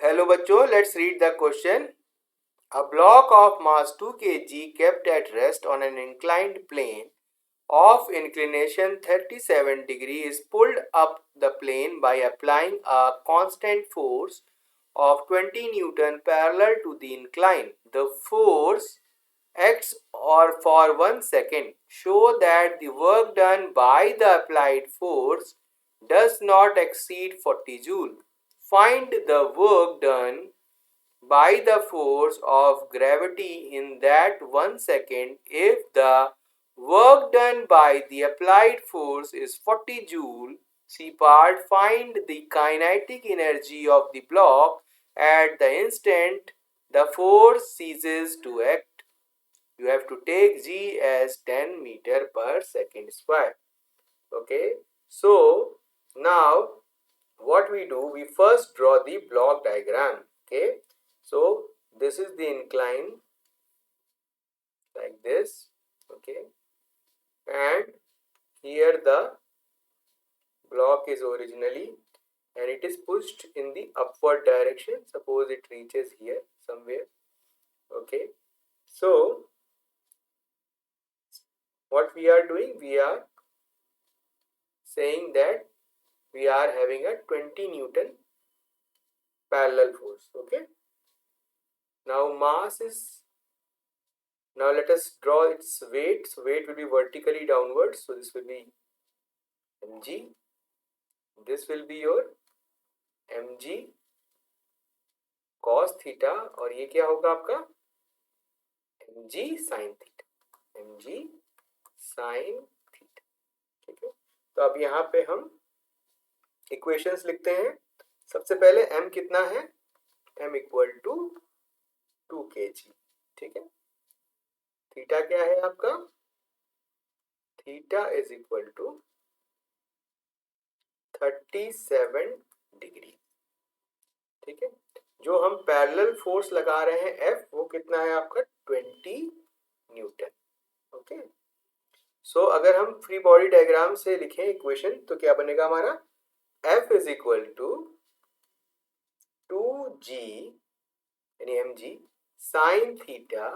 Hello बच्चों, let's read the question. A block of mass 2 kg kept at rest on an inclined plane of inclination 37 degree is pulled up the plane by applying a constant force of 20 Newton parallel to the incline. The force acts or for 1 second. Show that the work done by the applied force does not exceed 40 joule. Find the work done by the force of gravity in that 1 second if the work done by the applied force is 40 joule. C part, find the kinetic energy of the block at the instant the force ceases to act. You have to take G as 10 meter per second square. Okay, so now what we do, we first draw the block diagram. Okay, so this is the incline like this. Okay, and here the block is originally, and it is pushed in the upward direction. Suppose it reaches here somewhere. Okay, so what we are doing, we are saying that we are having a 20 Newton parallel force. Okay, now mass is, now let us draw its weight. So weight will be vertically downwards. So this will be mg. This will be your mg cos theta, और ये क्या होगा आपका mg sin theta, mg sin theta. ठीक है, तो अब यहाँ पे हम इक्वेशंस लिखते हैं. सबसे पहले m कितना है, m इक्वल टू 2 kg. ठीक है, थीटा क्या है आपका, theta is equal to 37 degree. ठीक है, जो हम पैरेलल फोर्स लगा रहे हैं F, वो कितना है आपका 20 न्यूटन. ओके, सो अगर हम फ्री बॉडी डायग्राम से लिखें इक्वेशन तो क्या बनेगा हमारा, F is equal to 2g यानी mg sine theta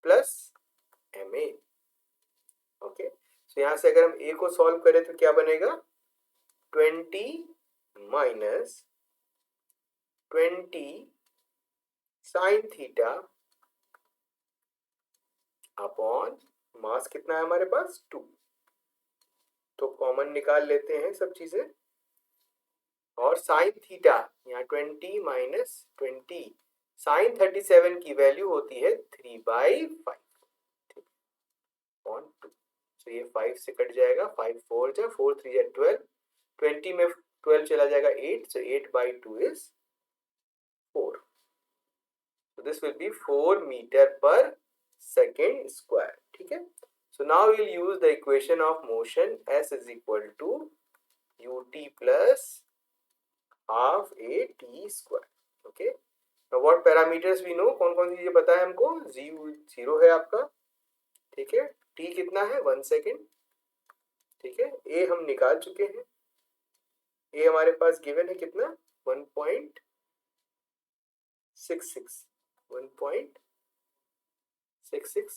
plus ma. Okay, सो यहां से अगर हम a को सॉल्व करें तो क्या बनेगा, 20 minus 20 sine theta upon mass कितना है हमारे पास 2. तो कॉमन निकाल लेते हैं सब चीजें, और साइन थीटा यहाँ 20 माइनस 20 साइन 37 की वैल्यू होती है 3/5 अपॉन 2. तो ये 5 से कट जाएगा, 5 4 जा 4 3 जा 12, 20 में 12 चला जाएगा 8, so 8/2 is 4. So this will be 4 meter per second square. ठीक है, so now we'll use the equation of motion. S is equal to ut plus half a t square. Okay, now what parameters we know, कौन कौन सी चीजें पता है हमको, z0 है आपका. ठीक है, t कितना है 1 सेकेंड. ठीक है, a हम निकाल चुके हैं, a हमारे पास गिवन है कितना 1.66. 1.66.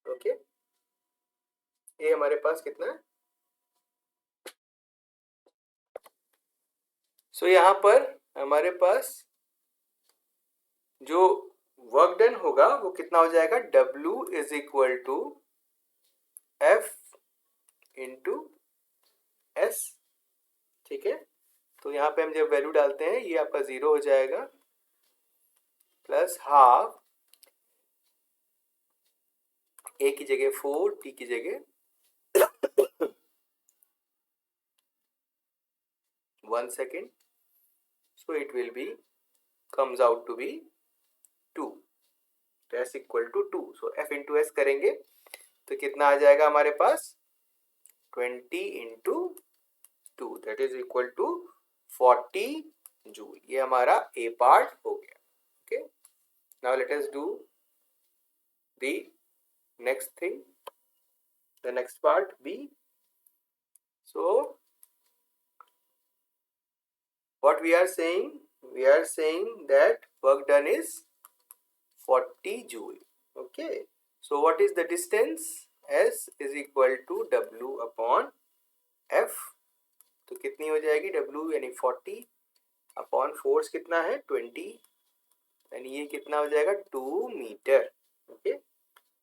ओके, ये हमारे पास कितना है. सो यहाँ पर हमारे पास जो वर्क डन होगा वो कितना हो जाएगा, W is equal to F into S. ठीक है, तो यहाँ पे हम जब वैल्यू डालते हैं ये आपका 0 हो जाएगा, प्लस हाफ a की जगह 4, t की जगह 1 second. So it will be comes out to be 2. तो S equal to 2. So F into S करेंगे तो कितना आ जाएगा हमारे पास 20 into 2, that is equal to 40 joule. ये हमारा A पार्ट हो गया. Okay, now let us do the next thing, the next part B. So what we are saying? We are saying that work done is 40 joule. Okay, so what is the distance? S is equal to W upon F. तो कितनी हो जाएगी? W यानी 40 upon force कितना है? 20, यानी ये कितना हो जाएगा? 2 मीटर. ओके,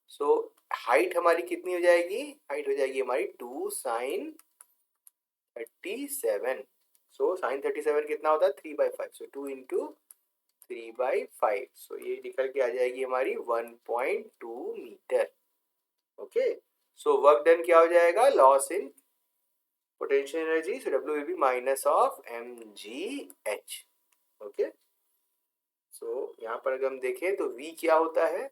सो हाइट हमारी कितनी हो जाएगी? हाइट हो जाएगी हमारी 2 साइन 37. सो साइन 37 कितना होता है? 3/5. सो 2 इंटू 3/5. सो ये निकल के आ जाएगी हमारी 1.2 metre. Okay, so work done क्या हो जाएगा? Loss in potential energy. So W will be minus of mgh. Okay, सो यहाँ पर अगर हम देखें तो V क्या होता है?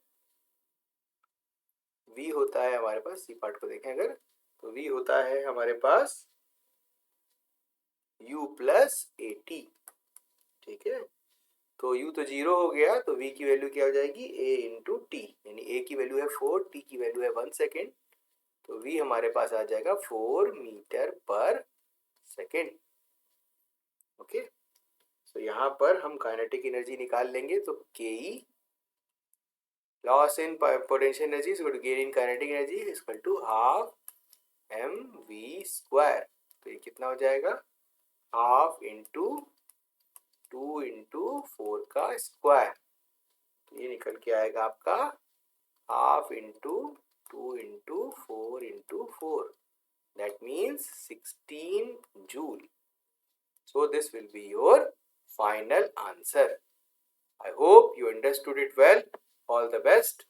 V होता है हमारे पास, सी पार्ट को देखें अगर, तो V होता है हमारे पास U प्लस AT. ठीक है, तो U तो 0 हो गया, तो V की वैल्यू क्या हो जाएगी? A इंटू टी, यानी A की वैल्यू है 4, T की वैल्यू है 1 सेकेंड, तो V हमारे पास आ जाएगा 4 मीटर पर सेकेंड. ओके, तो यहाँ पर हम काइनेटिक एनर्जी निकाल लेंगे. तो KE loss in potential energy is equal to gain in kinetic energy is equal to half mv square. तो ये कितना हो जाएगा? हाफ इंटू 2 इंटू 4 का स्क्वायर. तो ये निकल के आएगा आपका half into 2 into 4 into 4. That means 16 joule. So this will be your final answer. I hope you understood it well. All the best.